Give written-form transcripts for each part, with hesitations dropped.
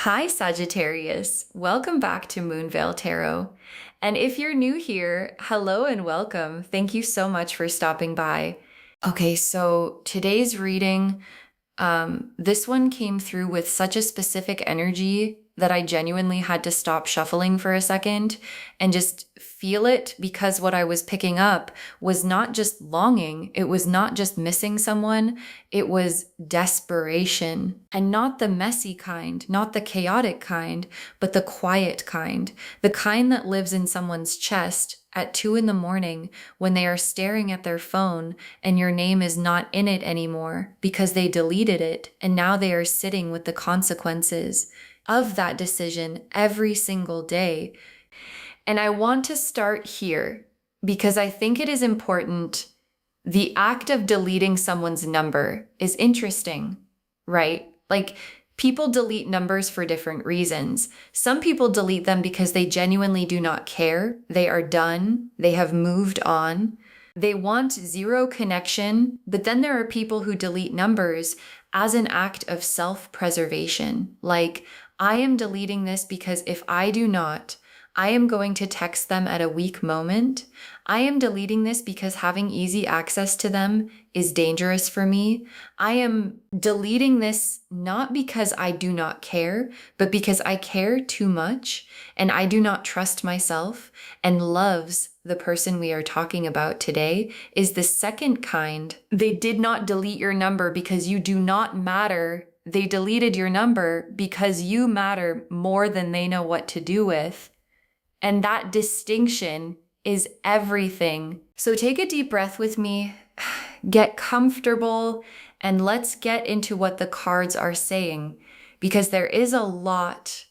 Hi, Sagittarius. Welcome back to Moonveil Tarot. And if you're new here, hello and welcome. Thank you so much for stopping by. Okay, so today's reading, this one came through with such a specific energy that I genuinely had to stop shuffling for a second and just feel it, because what I was picking up was not just longing, it was not just missing someone, it was desperation. And not the messy kind, not the chaotic kind, but the quiet kind, the kind that lives in someone's chest at 2 a.m. when they are staring at their phone and your name is not in it anymore because they deleted it and now they are sitting with the consequences of that decision every single day. And I want to start here because I think it is important. The act of deleting someone's number is interesting, right? Like, people delete numbers for different reasons. Some people delete them because they genuinely do not care. They are done. They have moved on. They want zero connection. But then there are people who delete numbers as an act of self-preservation. Like, I am deleting this because if I do not, I am going to text them at a weak moment. I am deleting this because having easy access to them is dangerous for me. I am deleting this not because I do not care, but because I care too much and I do not trust myself. And loves the person we are talking about today is the second kind. They did not delete your number because you do not matter. They deleted your number because you matter more than they know what to do with. And that distinction is everything. So take a deep breath with me, get comfortable, and let's get into what the cards are saying, because there is a lot.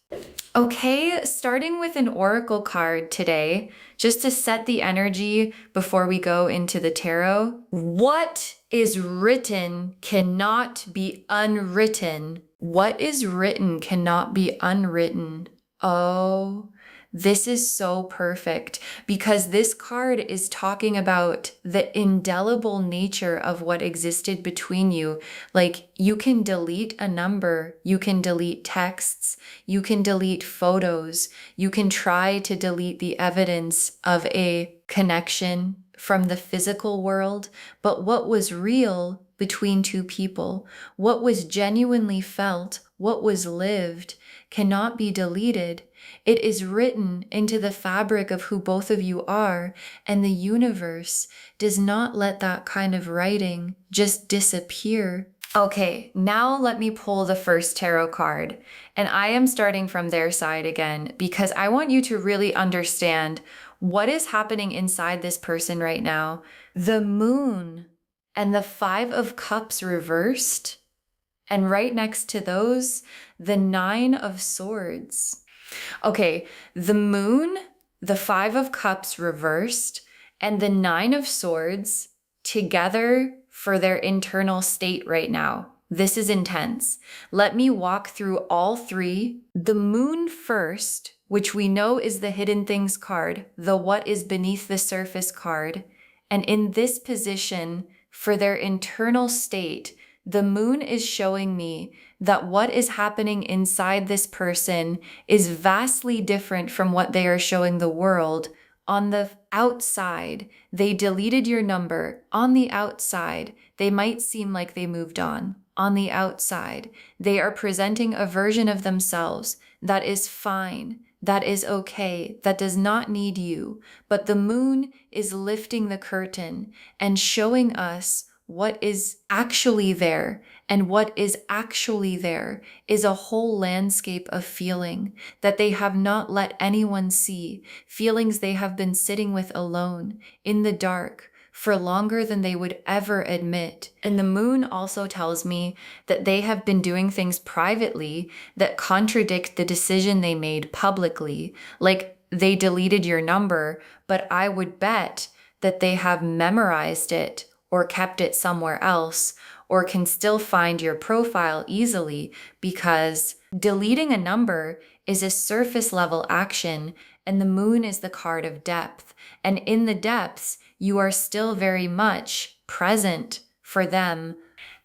Okay, starting with an oracle card today, just to set the energy before we go into the tarot. What is written cannot be unwritten. What is written cannot be unwritten. Oh, this is so perfect, because this card is talking about the indelible nature of what existed between you. Like, you can delete a number, you can delete texts, you can delete photos, you can try to delete the evidence of a connection from the physical world, but what was real between two people, what was genuinely felt, what was lived, cannot be deleted. It is written into the fabric of who both of you are, and the universe does not let that kind of writing just disappear. Okay, now let me pull the first tarot card, and I am starting from their side again because I want you to really understand what is happening inside this person right now. The moon and the 5 of Cups reversed, and right next to those, the 9 of Swords. Okay, the moon, the 5 of Cups reversed, and the 9 of Swords together for their internal state right now. This is intense. Let me walk through all three. The moon first, which we know is the hidden things card, the what is beneath the surface card. And in this position, for their internal state, the moon is showing me that what is happening inside this person is vastly different from what they are showing the world. On the outside, they deleted your number. On the outside, they might seem like they moved on. On the outside, they are presenting a version of themselves that is fine, that is okay, that does not need you. But the moon is lifting the curtain and showing us what is actually there. And what is actually there is a whole landscape of feeling that they have not let anyone see, feelings they have been sitting with alone, in the dark, for longer than they would ever admit. And the moon also tells me that they have been doing things privately that contradict the decision they made publicly. Like, they deleted your number, but I would bet that they have memorized it or kept it somewhere else, or can still find your profile easily, because deleting a number is a surface level action, and the moon is the card of depth. And in the depths, you are still very much present for them.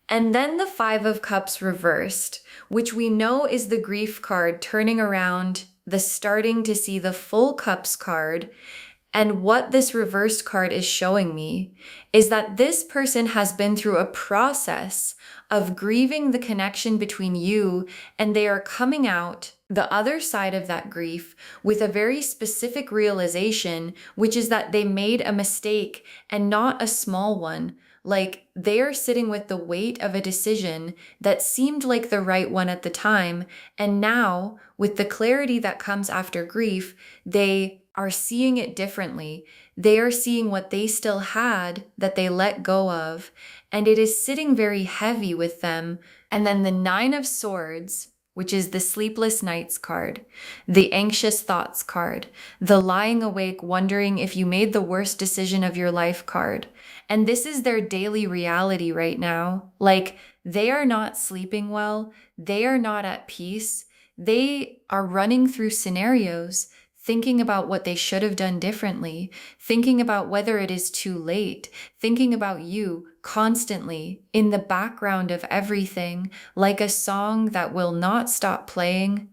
And then the Five of Cups reversed, which we know is the grief card turning around, the starting to see the full cups card. And what this reversed card is showing me is that this person has been through a process of grieving the connection between you, and they are coming out the other side of that grief with a very specific realization, which is that they made a mistake and not a small one. Like they are sitting with the weight of a decision that seemed like the right one at the time. And now, with the clarity that comes after grief, they are seeing it differently. They are seeing what they still had that they let go of, and it is sitting very heavy with them. And then the Nine of Swords, which is the sleepless nights card, the anxious thoughts card, the lying awake wondering if you made the worst decision of your life card. And this is their daily reality right now. Like they are not sleeping well. They are not at peace. They are running through scenarios, thinking about what they should have done differently, thinking about whether it is too late, thinking about you constantly in the background of everything, like a song that will not stop playing.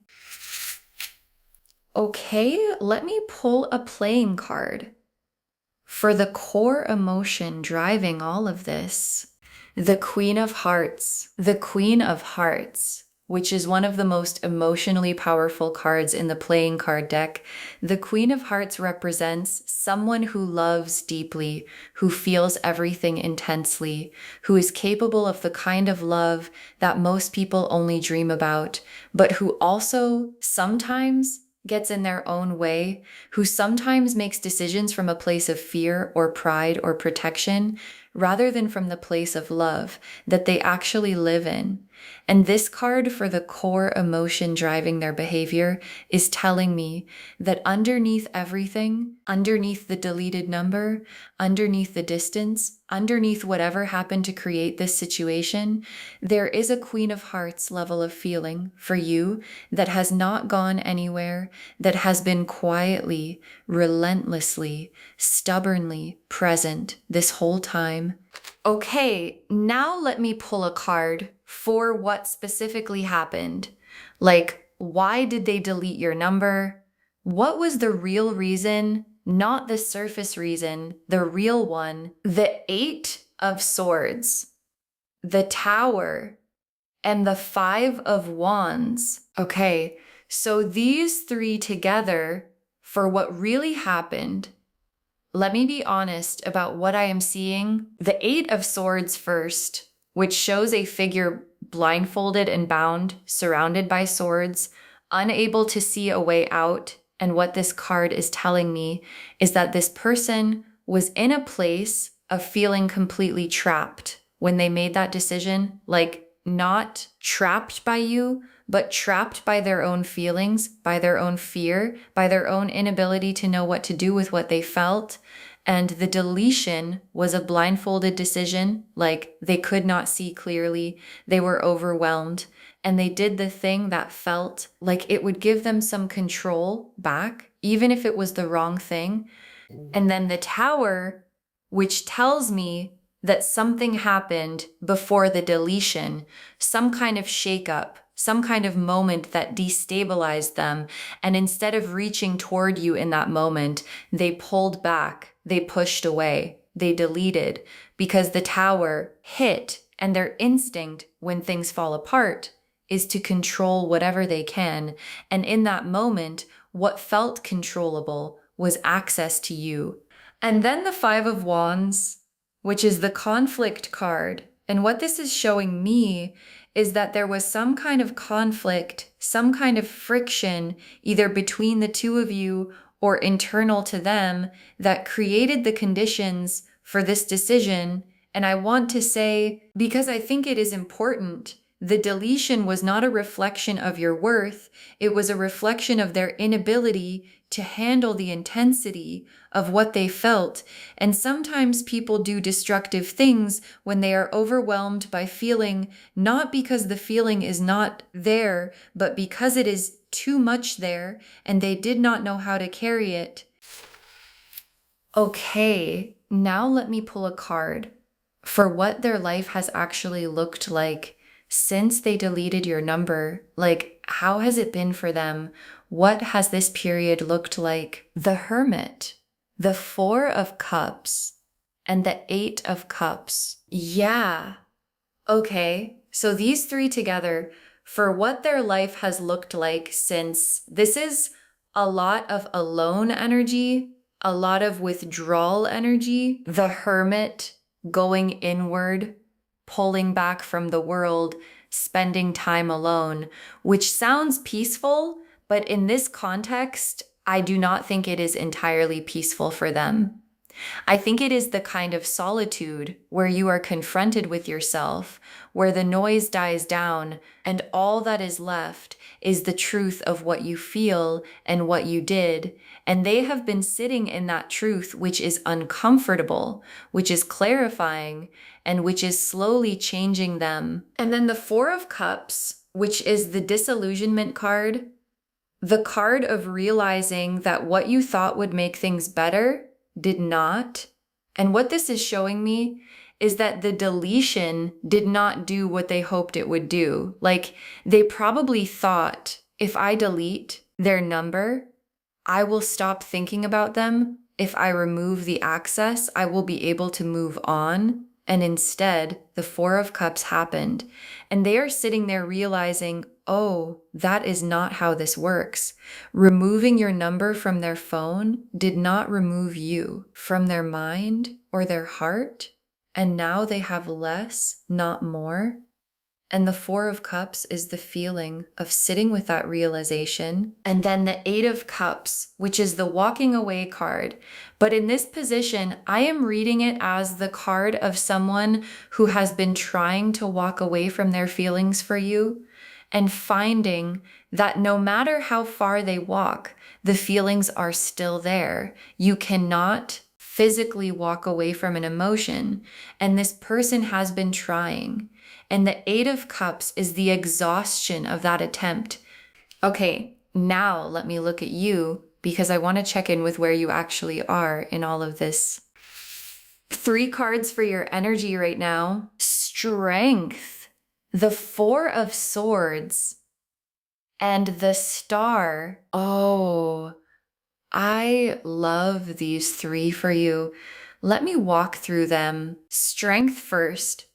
Okay, let me pull a playing card for the core emotion driving all of this. The Queen of Hearts. The Queen of Hearts, which is one of the most emotionally powerful cards in the playing card deck. The Queen of Hearts represents someone who loves deeply, who feels everything intensely, who is capable of the kind of love that most people only dream about, but who also sometimes gets in their own way, who sometimes makes decisions from a place of fear or pride or protection, rather than from the place of love that they actually live in. And this card for the core emotion driving their behavior is telling me that underneath everything, underneath the deleted number, underneath the distance, underneath whatever happened to create this situation, there is a Queen of Hearts level of feeling for you that has not gone anywhere, that has been quietly, relentlessly, stubbornly present this whole time. Okay, now let me pull a card for what specifically happened. Like, why did they delete your number? What was the real reason? Not the surface reason, the real one. The Eight of Swords, the Tower, and the Five of Wands. Okay, so these three together for what really happened. Let me be honest about what I am seeing. The Eight of Swords first, which shows a figure blindfolded and bound, surrounded by swords, unable to see a way out. And what this card is telling me is that this person was in a place of feeling completely trapped when they made that decision, like not trapped by you, but trapped by their own feelings, by their own fear, by their own inability to know what to do with what they felt. And the deletion was a blindfolded decision, like they could not see clearly, they were overwhelmed, and they did the thing that felt like it would give them some control back, even if it was the wrong thing. And then the Tower, which tells me that something happened before the deletion, some kind of shakeup, some kind of moment that destabilized them. And instead of reaching toward you in that moment, they pulled back, they pushed away, they deleted, because the Tower hit, and their instinct when things fall apart is to control whatever they can. And in that moment, what felt controllable was access to you. And then the Five of Wands, which is the conflict card. And what this is showing me is that there was some kind of conflict, some kind of friction, either between the two of you or internal to them, that created the conditions for this decision. And I want to say, because I think it is important, the deletion was not a reflection of your worth. It was a reflection of their inability to handle the intensity of what they felt. And sometimes people do destructive things when they are overwhelmed by feeling, not because the feeling is not there, but because it is too much there and they did not know how to carry it. Okay, now let me pull a card for what their life has actually looked like since they deleted your number. Like, how has it been for them? What has this period looked like? The Hermit, the Four of Cups, and the Eight of Cups. Yeah. Okay. So these three together, for what their life has looked like since, this is a lot of alone energy, a lot of withdrawal energy, the Hermit going inward, pulling back from the world, spending time alone, which sounds peaceful, but in this context, I do not think it is entirely peaceful for them. I think it is the kind of solitude where you are confronted with yourself, where the noise dies down, and all that is left is the truth of what you feel and what you did. And they have been sitting in that truth, which is uncomfortable, which is clarifying, and which is slowly changing them. And then the Four of Cups, which is the disillusionment card, the card of realizing that what you thought would make things better did not. And what this is showing me is that the deletion did not do what they hoped it would do. Like, they probably thought, if I delete their number, I will stop thinking about them. If I remove the access, I will be able to move on. And instead, the Four of Cups happened. And they are sitting there realizing, oh, that is not how this works. Removing your number from their phone did not remove you from their mind or their heart. And now they have less, not more. And the Four of Cups is the feeling of sitting with that realization. And then the Eight of Cups, which is the walking away card. But in this position, I am reading it as the card of someone who has been trying to walk away from their feelings for you and finding that no matter how far they walk, the feelings are still there. You cannot physically walk away from an emotion. And this person has been trying. And the Eight of Cups is the exhaustion of that attempt. Okay, now let me look at you because I want to check in with where you actually are in all of this. 3 cards for your energy right now. Strength, the Four of Swords, and the Star. Oh, I love these 3 for you. Let me walk through them. Strength first.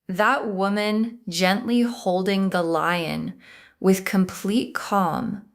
That woman gently holding the lion with complete calm.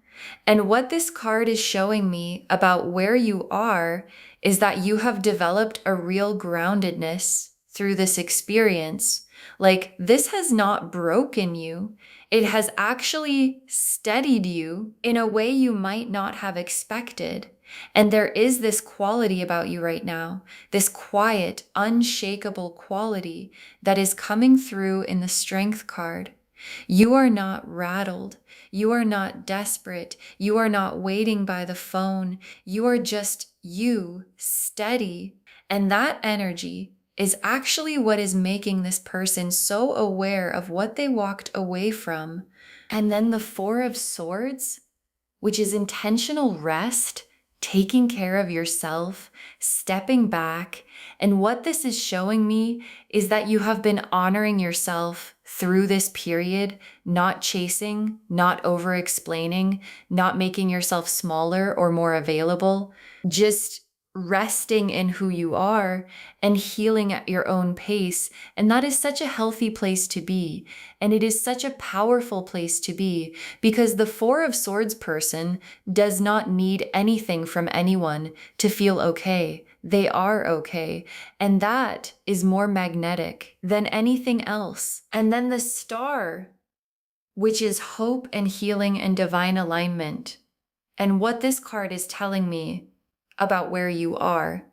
And what this card is showing me about where you are is that you have developed a real groundedness through this experience. Like, this has not broken you. It has actually steadied you in a way you might not have expected. And there is this quality about you right now, this quiet, unshakable quality that is coming through in the Strength card. You are not rattled. You are not desperate. You are not waiting by the phone. You are just you, steady. And that energy is actually what is making this person so aware of what they walked away from. And then the Four of Swords, which is intentional rest, taking care of yourself, stepping back. And what this is showing me is that you have been honoring yourself through this period, not chasing, not over-explaining, not making yourself smaller or more available, just resting in who you are and healing at your own pace. And that is such a healthy place to be. And it is such a powerful place to be because the Four of Swords person does not need anything from anyone to feel okay. They are okay. And that is more magnetic than anything else. And then the Star, which is hope and healing and divine alignment. And what this card is telling me about where you are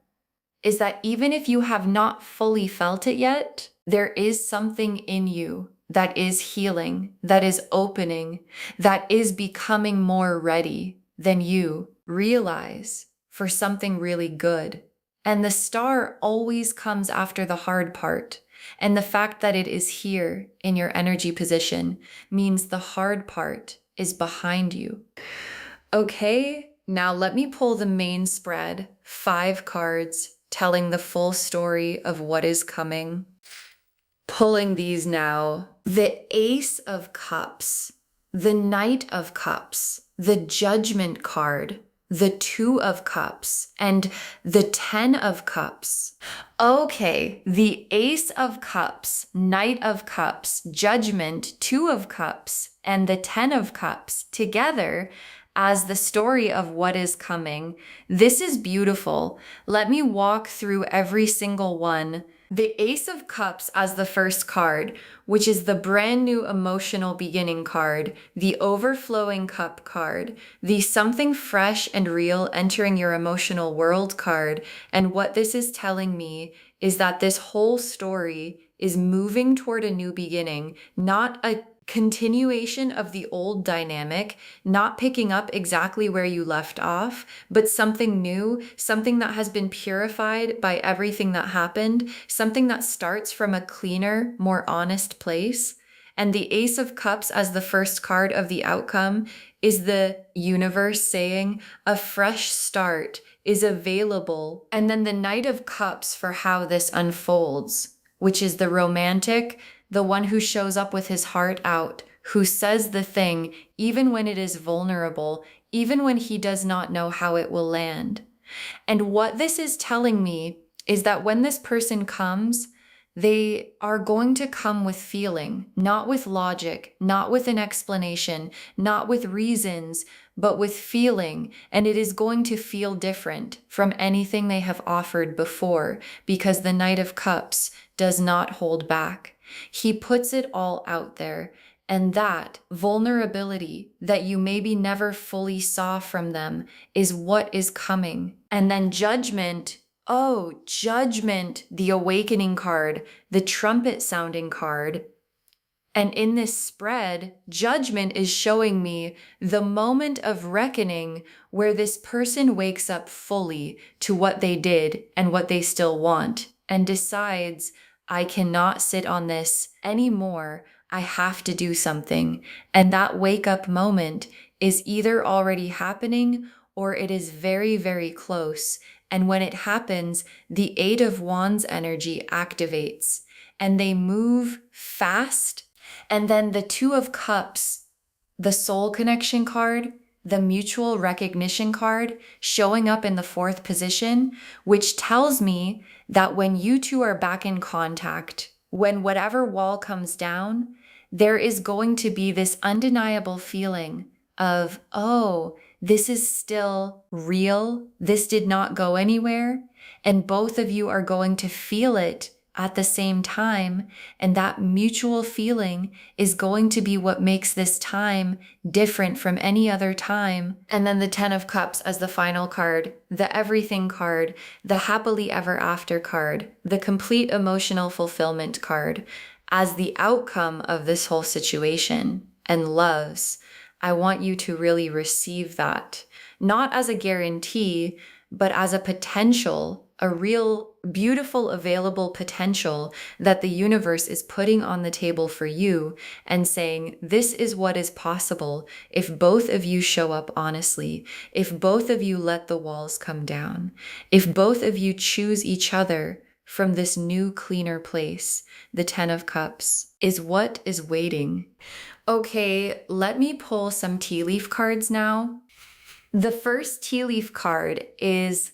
is that even if you have not fully felt it yet, there is something in you that is healing, that is opening, that is becoming more ready than you realize for something really good. And the Star always comes after the hard part. And the fact that it is here in your energy position means the hard part is behind you. Okay, now let me pull the main spread, 5 cards telling the full story of what is coming. pulling these now. The Ace of Cups, the Knight of Cups, the Judgment card, the Two of Cups, and the Ten of Cups. Okay, the Ace of Cups, Knight of Cups, Judgment, Two of Cups, and the Ten of Cups together as the story of what is coming. This is beautiful. Let me walk through every single one. The Ace of Cups as the first card, which is the brand new emotional beginning card, the overflowing cup card, the something fresh and real entering your emotional world card. And what this is telling me is that this whole story is moving toward a new beginning, not a continuation of the old dynamic, not picking up exactly where you left off, but something new, something that has been purified by everything that happened, something that starts from a cleaner, more honest place. And the Ace of Cups as the first card of the outcome is the universe saying a fresh start is available. And then the Knight of Cups for how this unfolds, which is the romantic, the one who shows up with his heart out, who says the thing even when it is vulnerable, even when he does not know how it will land. And what this is telling me is that when this person comes, they are going to come with feeling, not with logic, not with an explanation, not with reasons, but with feeling. And it is going to feel different from anything they have offered before, because the Knight of Cups does not hold back. He puts it all out there. And that vulnerability that you maybe never fully saw from them is what is coming. And then Judgment. Oh, Judgment, the awakening card, the trumpet sounding card. And in this spread, Judgment is showing me the moment of reckoning where this person wakes up fully to what they did and what they still want and decides, I cannot sit on this anymore. I have to do something. And that wake up moment is either already happening or it is very, very close. And when it happens, the Eight of Wands energy activates and they move fast. And then the Two of Cups, the soul connection card, the mutual recognition card showing up in the fourth position, which tells me that when you two are back in contact, when whatever wall comes down, there is going to be this undeniable feeling of, oh, this is still real. This did not go anywhere. And both of you are going to feel it at the same time. And that mutual feeling is going to be what makes this time different from any other time. And then the Ten of Cups as the final card, the everything card, the happily ever after card, the complete emotional fulfillment card as the outcome of this whole situation. And loves, I want you to really receive that, not as a guarantee, but as a potential, a real, beautiful, available potential that the universe is putting on the table for you and saying, this is what is possible if both of you show up honestly, if both of you let the walls come down, if both of you choose each other from this new, cleaner place. The Ten of Cups is what is waiting. Okay, let me pull some tea leaf cards now. The first tea leaf card is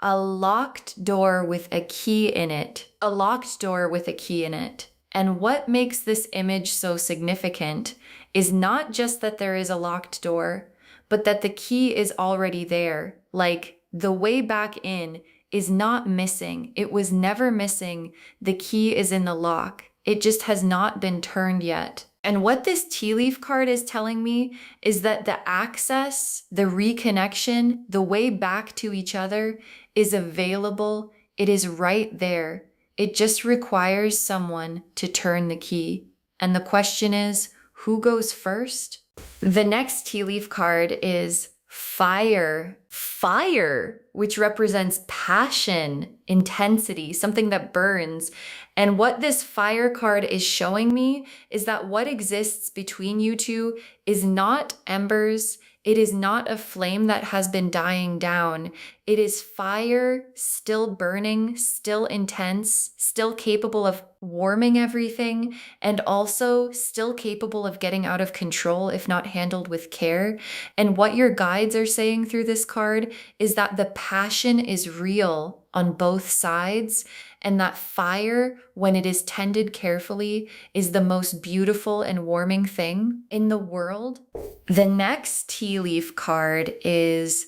a locked door with a key in it. A locked door with a key in it. And what makes this image so significant is not just that there is a locked door, but that the key is already there. Like the way back in is not missing. It was never missing. The key is in the lock. It just has not been turned yet. And what this tea leaf card is telling me is that the access, the reconnection, the way back to each other is available. It is right there. It just requires someone to turn the key. And the question is, who goes first? The next tea leaf card is Fire. Fire, which represents passion, intensity, something that burns. And what this fire card is showing me is that what exists between you two is not embers, It is not a flame that has been dying down. It is fire still burning, still intense, still capable of warming everything, and also still capable of getting out of control if not handled with care. And what your guides are saying through this card is that the passion is real on both sides, and that fire, when it is tended carefully, is the most beautiful and warming thing in the world. The next tea leaf card is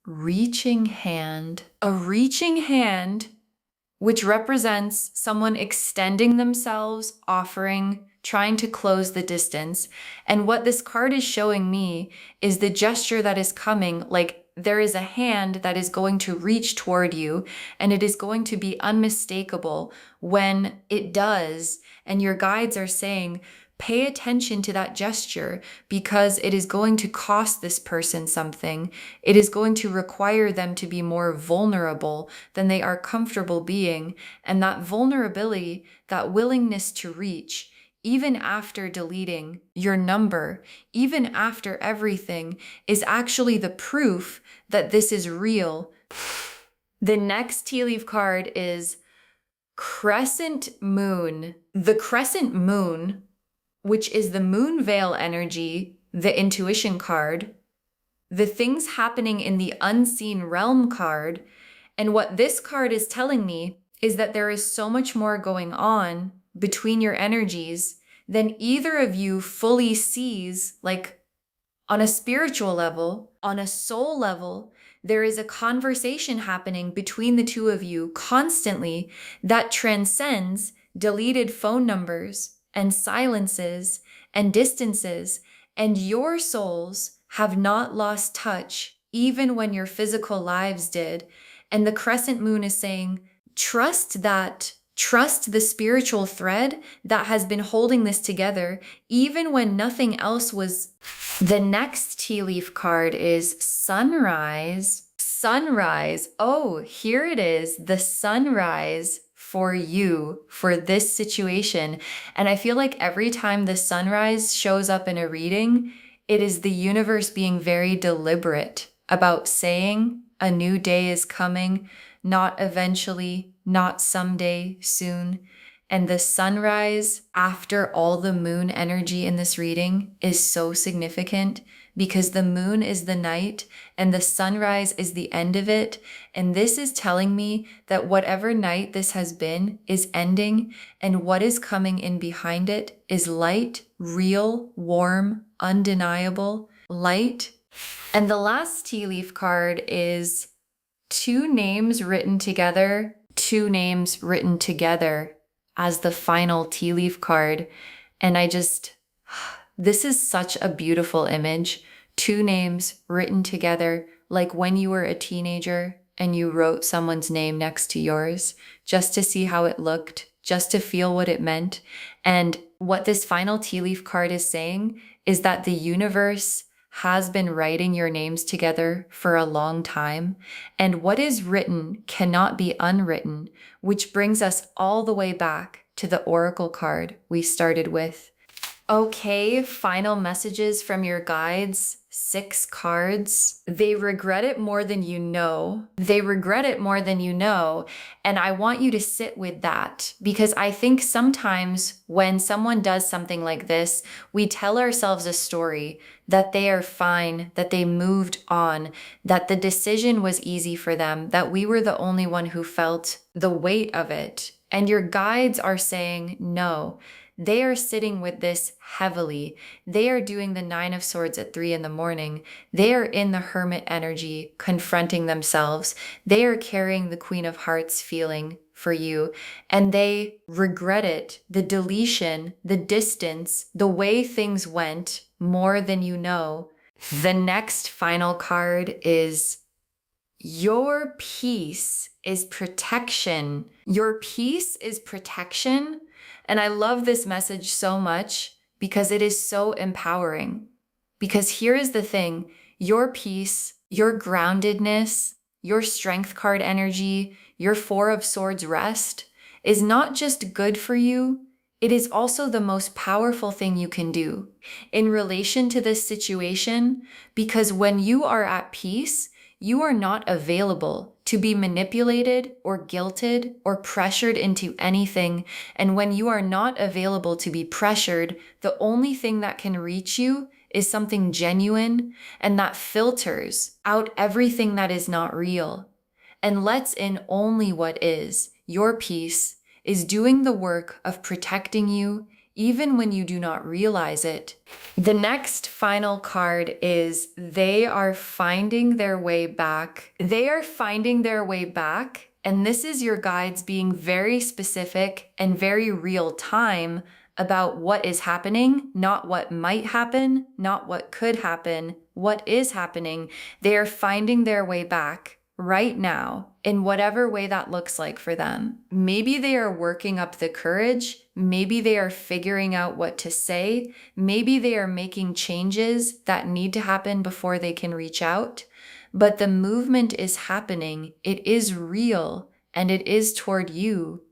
reaching hand. A reaching hand, which represents someone extending themselves, offering, trying to close the distance. And what this card is showing me is the gesture that is coming, like there is a hand that is going to reach toward you, and it is going to be unmistakable when it does. And your guides are saying, pay attention to that gesture because it is going to cost this person something. It is going to require them to be more vulnerable than they are comfortable being. And that vulnerability, that willingness to reach, even after deleting your number, even after everything, is actually the proof that this is real. The next tea leaf card is Crescent Moon. The crescent moon, which is the Moonveil energy, the intuition card, the things happening in the unseen realm card. And what this card is telling me is that there is so much more going on between your energies than either of you fully sees, like on a spiritual level, on a soul level. There is a conversation happening between the two of you constantly that transcends deleted phone numbers and silences and distances, and your souls have not lost touch even when your physical lives did. And the crescent moon is saying, trust that. Trust the spiritual thread that has been holding this together, even when nothing else was. The next tea leaf card is Sunrise. Sunrise. Oh, here it is. The sunrise for you, for this situation. And I feel like every time the sunrise shows up in a reading, it is the universe being very deliberate about saying a new day is coming, not eventually, not someday, soon. And the sunrise after all the moon energy in this reading is so significant because the moon is the night and the sunrise is the end of it. And this is telling me that whatever night this has been is ending, and what is coming in behind it is light, real, warm, undeniable light. And the last tea leaf card is two names written together as the final tea leaf card. And this is such a beautiful image. Two names written together, like when you were a teenager and you wrote someone's name next to yours, just to see how it looked, just to feel what it meant. And what this final tea leaf card is saying is that the universe has been writing your names together for a long time, and what is written cannot be unwritten, which brings us all the way back to the oracle card we started with. Okay, final messages from your guides. 6 cards. They regret it more than you know. They regret it more than you know. And I want you to sit with that, because I think sometimes when someone does something like this, we tell ourselves a story that they are fine, that they moved on, that the decision was easy for them, that we were the only one who felt the weight of it. And your guides are saying, no. They are sitting with this heavily. They are doing the 9 of Swords at 3 a.m. They are in the Hermit energy, confronting themselves. They are carrying the Queen of Hearts feeling for you, and they regret it, the deletion, the distance, the way things went more than you know. The next final card is your peace is protection. Your peace is protection. And I love this message so much because it is so empowering. Because here is the thing, your peace, your groundedness, your strength card energy, your 4 of Swords rest is not just good for you, It is also the most powerful thing you can do in relation to this situation, because when you are at peace, you are not available to be manipulated or guilted or pressured into anything. And when you are not available to be pressured, the only thing that can reach you is something genuine and that filters out everything that is not real and lets in only what is. Your peace is doing the work of protecting you even when you do not realize it. The next final card is they are finding their way back. They are finding their way back, and this is your guides being very specific and very real time about what is happening, not what might happen, not what could happen, what is happening. They are finding their way back right now in whatever way that looks like for them. Maybe they are working up the courage. Maybe they are figuring out what to say. Maybe they are making changes that need to happen before they can reach out. But the movement is happening. It is real and it is toward you.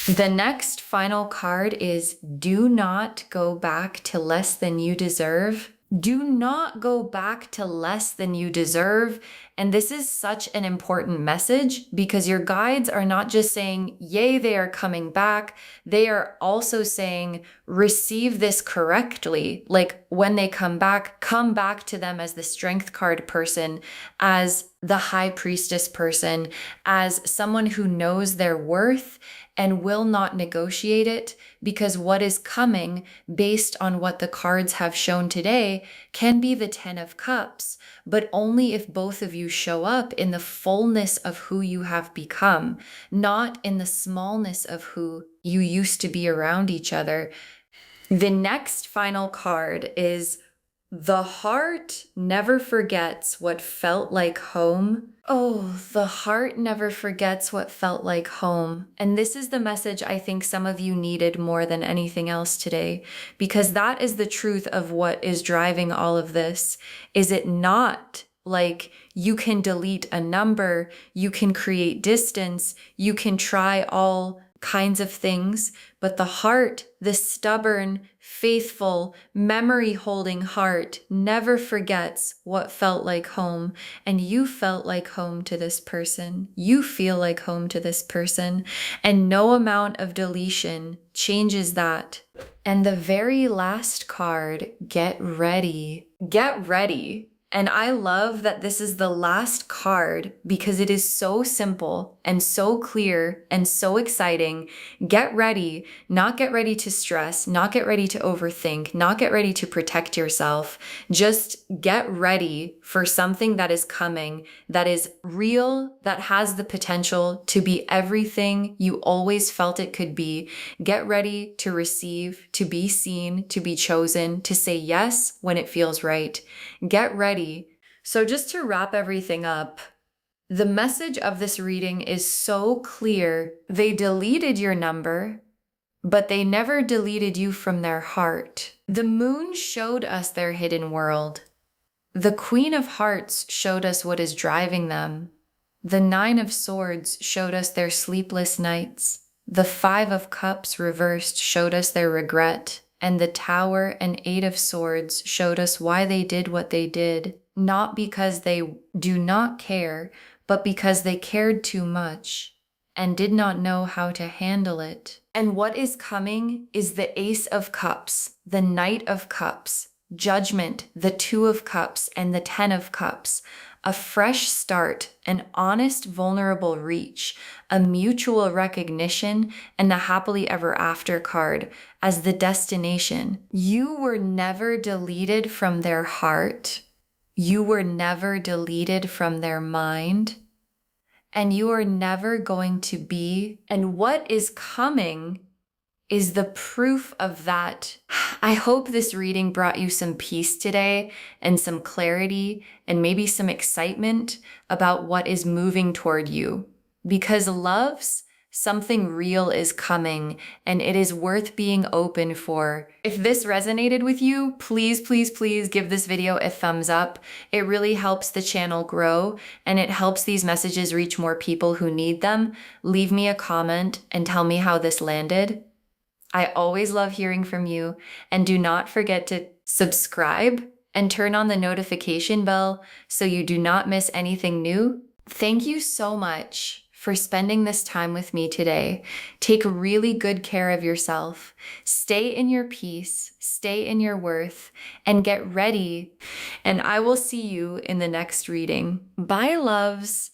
The next final card is do not go back to less than you deserve. Do not go back to less than you deserve. And this is such an important message because your guides are not just saying, yay, they are coming back. They are also saying, receive this correctly. Like when they come back to them as the strength card person, as the high priestess person, as someone who knows their worth and will not negotiate it, because what is coming based on what the cards have shown today can be the 10 of Cups, but only if both of you show up in the fullness of who you have become, not in the smallness of who you used to be around each other. The next final card is the heart never forgets what felt like home. Oh, the heart never forgets what felt like home. And this is the message I think some of you needed more than anything else today, because that is the truth of what is driving all of this. Is it not like you can delete a number, you can create distance, you can try all kinds of things, but the heart, the stubborn, faithful, memory-holding heart never forgets what felt like home. And you felt like home to this person. You feel like home to this person. And no amount of deletion changes that. And the very last card, get ready. Get ready. And I love that this is the last card because it is so simple and so clear and so exciting. Get ready, not get ready to stress, not get ready to overthink, not get ready to protect yourself. Just get ready for something that is coming, that is real, that has the potential to be everything you always felt it could be. Get ready to receive, to be seen, to be chosen, to say yes when it feels right. Get ready. So just to wrap everything up, the message of this reading is so clear. They deleted your number, but they never deleted you from their heart. The moon showed us their hidden world. The Queen of Hearts showed us what is driving them. The Nine of Swords showed us their sleepless nights. The Five of Cups reversed showed us their regret. And the Tower and Eight of Swords showed us why they did what they did, not because they do not care, but because they cared too much and did not know how to handle it. And what is coming is the Ace of Cups, the Knight of Cups, Judgment, the Two of Cups, and the 10 of Cups. A fresh start, an honest, vulnerable reach, a mutual recognition, and the happily ever after card as the destination. You were never deleted from their heart. You were never deleted from their mind. And you are never going to be. And what is coming is the proof of that. I hope this reading brought you some peace today and some clarity and maybe some excitement about what is moving toward you. Because loves, something real is coming and it is worth being open for. If this resonated with you, please, please, please give this video a thumbs up. It really helps the channel grow and it helps these messages reach more people who need them. Leave me a comment and tell me how this landed. I always love hearing from you, and do not forget to subscribe and turn on the notification bell so you do not miss anything new. Thank you so much for spending this time with me today. Take really good care of yourself. Stay in your peace, stay in your worth, and get ready. And I will see you in the next reading. Bye, loves.